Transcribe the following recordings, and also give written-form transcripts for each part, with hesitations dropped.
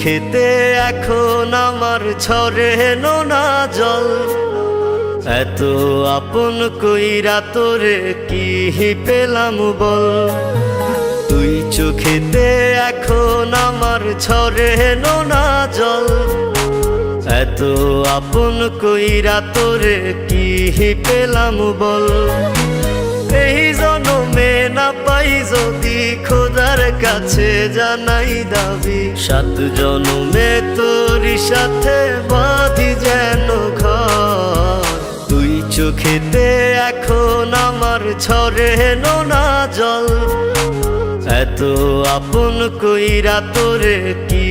চোখেতে এখন আমার ঝরে নোনা জল। এত আপন কইরা তোরে কি পেলাম বল। তুই চোখেতে এখন আমার ঝরে নোনা জল। এত আপন কইরা তোরে কি পেলাম বল। এই জনমে না পাই যদি খোদার কাছে জানাই দাবি, 7 জনমে তোরই সাথে বাঁধি যেন ঘর। তুই চোখেতে এখন আমার ঝরে নোনা জল। এত আপন কইরা তোরে কি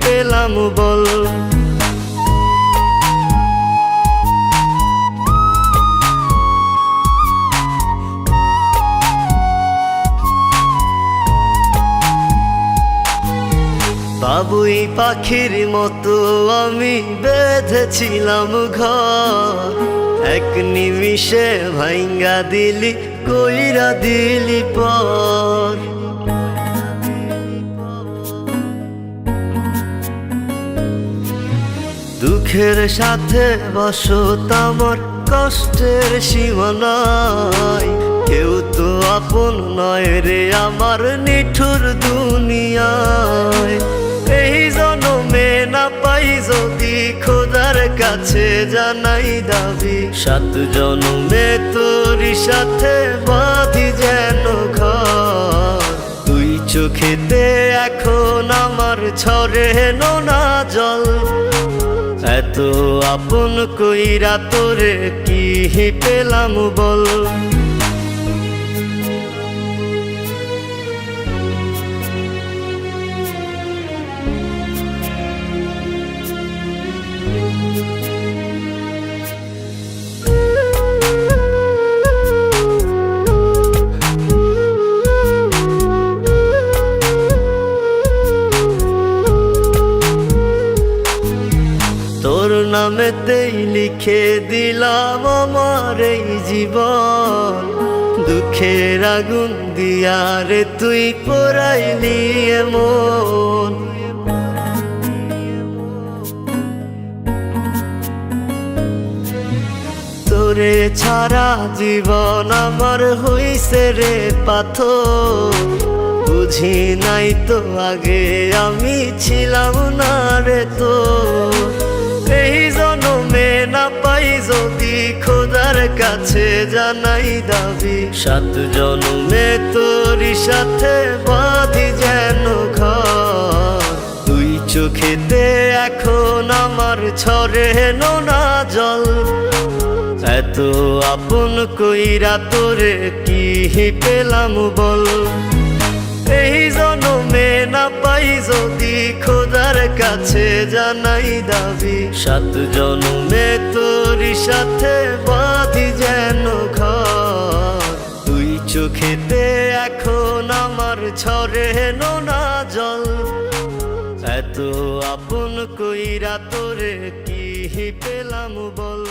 পেলাম বল। বাবুই পাখির মতো আমি বেঁধেছিলাম ঘর। এক নিমিষে ভাঙ্গা দিলি কইরা দিলি পর। দুঃখের সাথে বসত আমার কষ্টের সীমানায়। কেউ তো আপন নয় রে আমার নিঠুর দুনিয়ায়। এই জনমে না পাই যদি খোদার কাছে জানাই দাবি, 7 জনমে তোরই সাথে বাঁধি যেন ঘর। তুই চোখেতে এখন আমার ঝরে নোনা জল। এত আপন কইরা তোরে কি পেলাম বল। তোর নামেতেই লিখে দিলাম আমার এই জীবন। দুঃখের আগুন দিয়া রে তুই পোড়াইলি এমন। তোরে ছাড়া জীবন আমার হইছে রে পাথর। বুঝি নাই তো আগে আমি ছিলাম না রে তোর। এই জনমে না পাই যদি খোদার কাছে জানাই দাবি, 7 জনমে তোরই সাথে বাঁধি যেন ঘর। তুই চোখেতে এখন আমার ঝরে নোনা জল। এত আপন কইরা তোরে কি পেলাম বল। এই জনমে না পাই যদি খোদার কাছে জানাই দাবি, 7 জনমে তোরই সাথে বাঁধি যেন ঘর। তুই চোখেতে এখন আমার ঝরে নোনা জল। এত আপন কইরা তোরে কি পেলাম বল।